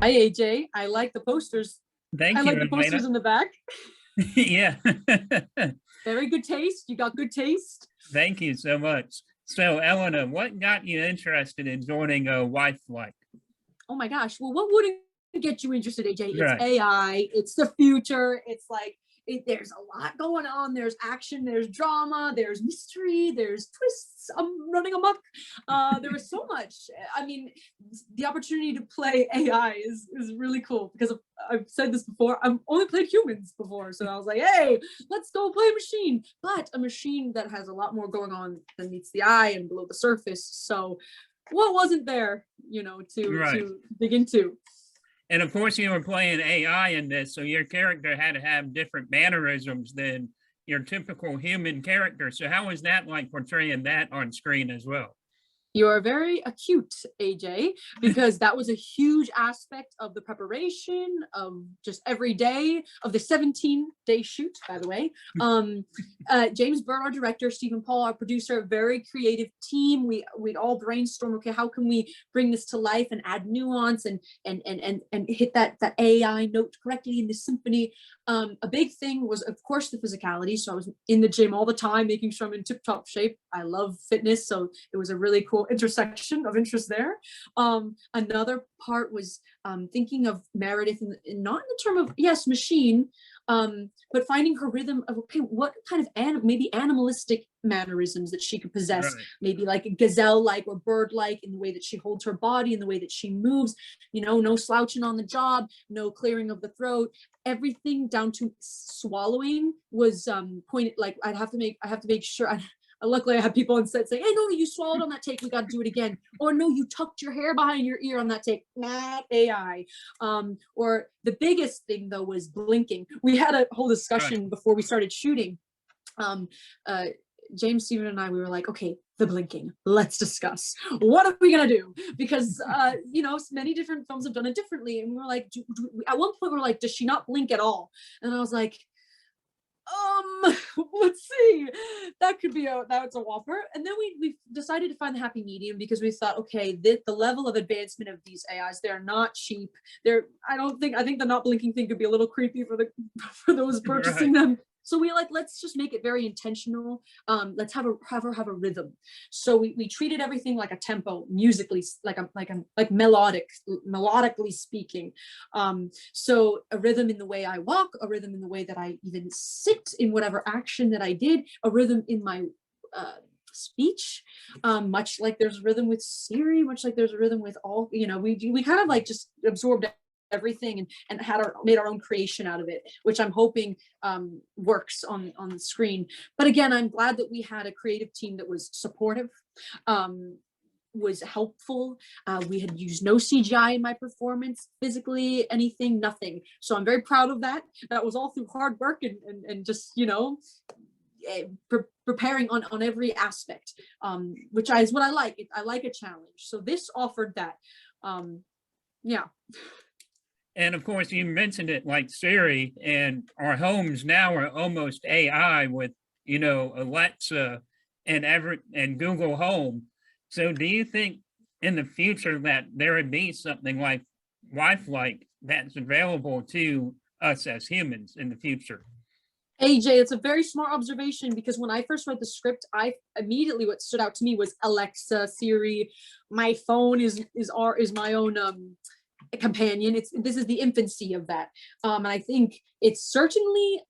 Hi, AJ. I like the posters. I Thank you, like the Elena. posters in the back. Yeah. Very good taste. You got good taste. Thank you so much. So, Elena, what got you interested in joining a Wifelike? Oh my gosh. Well, what wouldn't get you interested, AJ? It's Right. AI. It's the future. It's like there's a lot going on. There's action. There's drama. There's mystery. There's twists. I'm running amok. There was so much. I mean, the opportunity to play AI is really cool because I've said this before. I've only played humans before, so I was like, hey, let's go play a machine, but a machine that has a lot more going on than meets the eye and below the surface. So what wasn't there, Right. to dig into? And of course, you were playing AI in this, so your character had to have different mannerisms than your typical human character. So, how was that like portraying that on screen as well? You're very acute, AJ, because that was a huge aspect of the preparation of just every day of the 17-day shoot, by the way. James Bird, our director, Stephen Paul, our producer, very creative team. We'd all brainstorm, okay, how can we bring this to life and add nuance and hit that AI note correctly in the symphony. A big thing was, of course, the physicality. So I was in the gym all the time, making sure I'm in tip-top shape. I love fitness, so it was a really cool intersection of interest there. Another part was thinking of Meredith, not in the term of, yes, machine, but finding her rhythm of, okay, what kind of maybe animalistic mannerisms that she could possess, Right. maybe like a gazelle-like or bird-like in the way that she holds her body, in the way that she moves, no slouching on the job, no clearing of the throat. Everything down to swallowing was pointed, like I have to make sure. Luckily, I had people on set saying, hey, no, you swallowed on that take. We got to do it again. Or no, you tucked your hair behind your ear on that take. Not AI. Or the biggest thing, though, was blinking. We had a whole Right. discussion before we started shooting. Um, uh, James, Steven, and I, we were like, okay, the blinking. Let's discuss. What are we gonna do? Because many different films have done it differently, and we were like, at one point, we were like, does she not blink at all? And I was like, let's see, that's a whopper. And then we decided to find the happy medium because we thought, okay, the level of advancement of these AIs, they're not cheap. I think the not blinking thing could be a little creepy for for those Right. purchasing them. So we like, let's just make it very intentional. Let's have her have a rhythm. So we treated everything like a tempo, musically, like melodically speaking. So a rhythm in the way I walk, a rhythm in the way that I even sit in whatever action that I did, a rhythm in my speech, much like there's a rhythm with Siri, much like there's a rhythm with all, we kind of like just absorbed everything and made our own creation out of it, which I'm hoping works on the screen. But again, I'm glad that we had a creative team that was supportive, was helpful. We had used no CGI in my performance, physically, anything, nothing. So I'm very proud of that. That was all through hard work and just, preparing on every aspect, which is what I like. I like a challenge. So this offered that. Yeah. And of course, you mentioned it like Siri, and our homes now are almost AI with, Alexa and Google Home. So, do you think in the future that there would be something like Wifelike that's available to us as humans in the future? AJ, it's a very smart observation because when I first read the script, what stood out to me was Alexa, Siri. My phone is my own companion. This is the infancy of that, and I think it's certainly.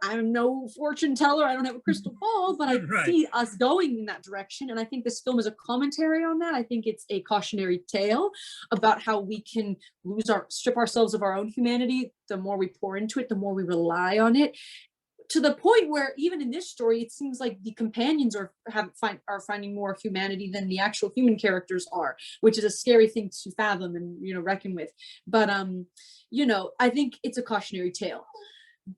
I'm no fortune teller. I don't have a crystal ball, but I Right. see us going in that direction. And I think this film is a commentary on that. I think it's a cautionary tale about how we can strip ourselves of our own humanity. The more we pour into it, the more we rely on it, to the point where even in this story, it seems like the companions are finding more humanity than the actual human characters are, which is a scary thing to fathom and reckon with. But I think it's a cautionary tale.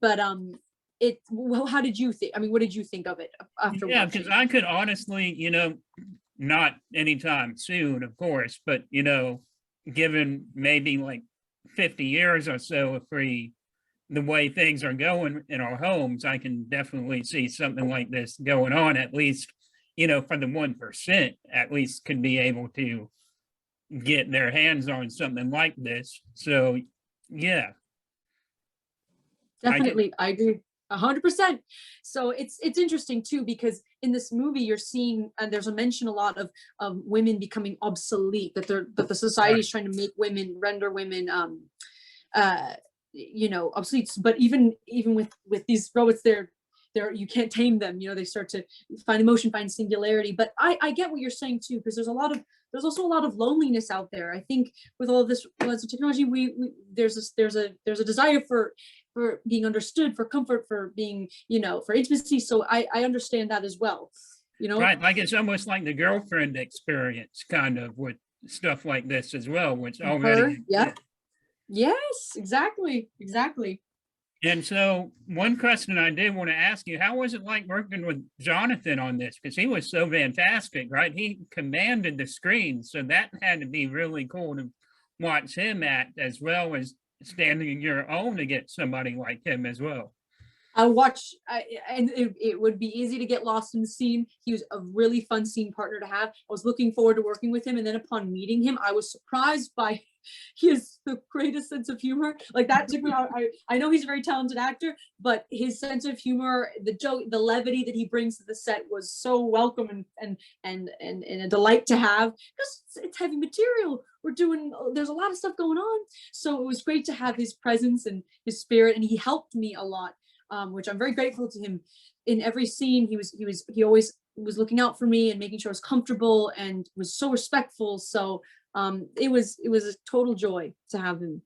But how did you think? I mean, what did you think of it after Yeah, because watching? I could honestly, not anytime soon, of course, but, given maybe like 50 years or so, if the way things are going in our homes, I can definitely see something like this going on, at least, for the 1%, at least could be able to, get their hands on something like this. So yeah, Definitely, I agree 100%. So it's interesting too, because in this movie you're seeing, and there's a mention a lot of women becoming obsolete, that the society is trying to make women, render women obsolete. But even with these robots, they're you can't tame them. They start to find emotion, find singularity. But I get what you're saying too, because there's also a lot of loneliness out there. I think with all of this technology, we there's a desire for being understood, for comfort, for being, for intimacy. So I understand that as well. Right, like it's almost like the girlfriend experience, kind of, with stuff like this as well, which already. Yeah. Yes, exactly. And so one question I did want to ask you, how was it like working with Jonathon on this? Because he was so fantastic, right? He commanded the screen. So that had to be really cool to watch him act, as well as standing your own to get somebody like him as well. And it would be easy to get lost in the scene. He was a really fun scene partner to have. I was looking forward to working with him. And then upon meeting him, I was surprised by his the greatest sense of humor. Like that took me out. I know he's a very talented actor, but his sense of humor, the joke, the levity that he brings to the set was so welcome and a delight to have, because it's heavy material. There's a lot of stuff going on. So it was great to have his presence and his spirit, and he helped me a lot. Which I'm very grateful to him. In every scene, he always was looking out for me and making sure I was comfortable, and was so respectful. So it was a total joy to have him.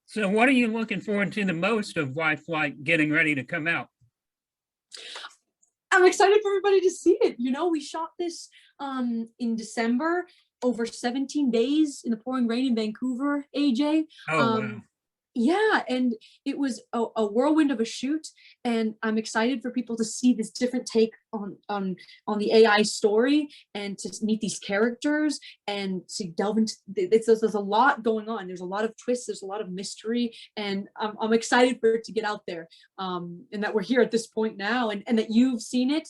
So what are you looking forward to the most of Wifelike getting ready to come out? I'm excited for everybody to see it. We shot this in December, over 17 days in the pouring rain in Vancouver, AJ. Oh, wow. Yeah, and it was a whirlwind of a shoot, and I'm excited for people to see this different take on the AI story, and to meet these characters, and to delve into there's a lot going on. There's a lot of twists, there's a lot of mystery, and I'm excited for it to get out there, and that we're here at this point now, and that you've seen it.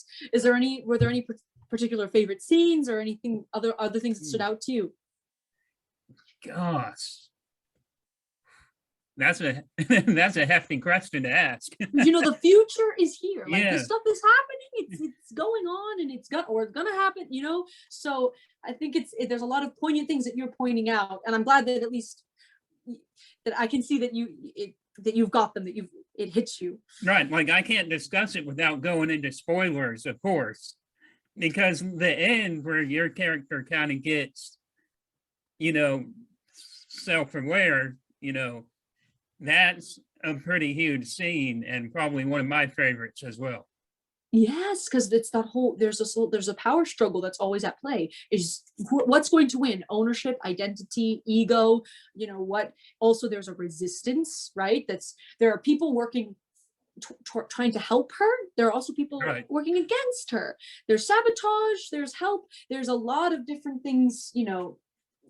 Were there any particular favorite scenes, or anything other things that stood out to you? Gosh. That's a hefty question to ask. The future is here. Like, yeah. This stuff is happening. It's going on, and it's gonna happen. So I think there's a lot of poignant things that you're pointing out, and I'm glad that at least that I can see that you've got them, that it hits you. Right, like I can't discuss it without going into spoilers, of course, because the end where your character kind of gets, self-aware, that's a pretty huge scene, and probably one of my favorites as well. Yes, because it's that whole there's a power struggle that's always at play. Is what's going to win? Ownership, identity, ego. What? Also, there's a resistance, right? There are people working trying to help her. There are also people working against her. There's sabotage. There's help. There's a lot of different things.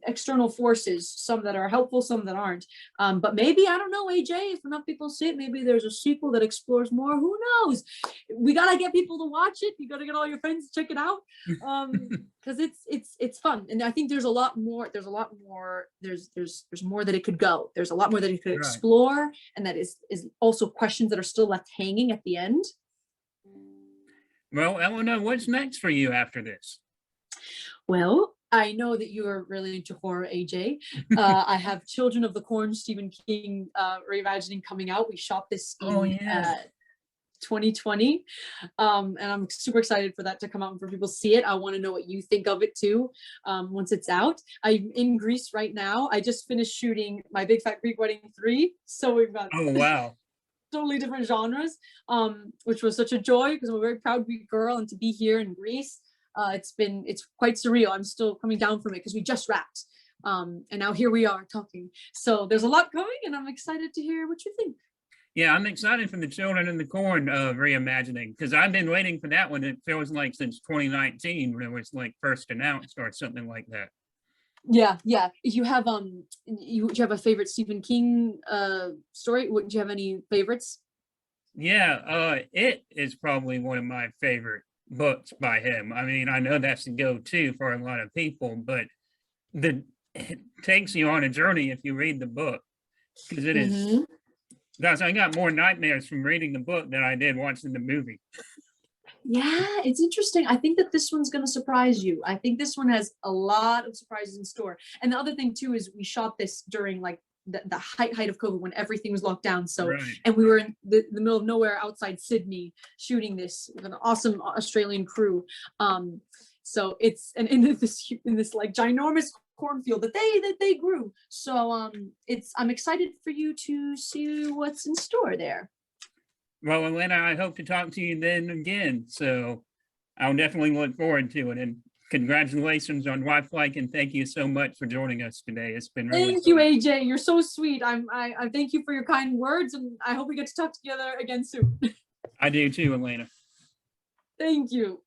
External forces, some that are helpful, some that aren't. But maybe, I don't know, AJ, if enough people see it, maybe there's a sequel that explores more. Who knows? We gotta get people to watch it. You gotta get all your friends to check it out, because it's fun. And I think there's a lot more. There's more that it could go. There's a lot more that it could explore, and that is also questions that are still left hanging at the end. Well, Elena, what's next for you after this? Well, I know that you are really into horror, AJ. I have Children of the Corn, Stephen King reimagining coming out. We shot this in 2020, and I'm super excited for that to come out and for people to see it. I want to know what you think of it too, once it's out. I'm in Greece right now. I just finished shooting My Big Fat Greek Wedding 3, so we've got totally different genres, which was such a joy, because I'm a very proud Greek girl, and to be here in Greece. It's quite surreal. I'm still coming down from it, because we just wrapped, and now here we are talking. So there's a lot coming, and I'm excited to hear what you think. Yeah, I'm excited for the Children in the Corn reimagining, because I've been waiting for that one. It feels like since 2019, when it was like first announced or something like that. Yeah. You have you have a favorite Stephen King story? Do you have any favorites? Yeah, It is probably one of my favorite books by him. I mean, I know that's the go-to for a lot of people, but the it takes you on a journey if you read the book, because it is. Mhm. Guys, I got more nightmares from reading the book than I did watching the movie. Yeah, it's interesting. I think that this one's going to surprise you. I think this one has a lot of surprises in store. And the other thing too is we shot this during like the height of COVID when everything was locked down. So, Right. and we were in the middle of nowhere outside Sydney shooting this with an awesome Australian crew. So it's and in this like ginormous cornfield that they grew. So I'm excited for you to see what's in store there. Well, Elena, I hope to talk to you then again. So I'll definitely look forward to it. And congratulations on Wifelike, and thank you so much for joining us today. It's been really Thank you, fun. AJ. You're so sweet. I thank you for your kind words, and I hope we get to talk together again soon. I do too, Elena. Thank you.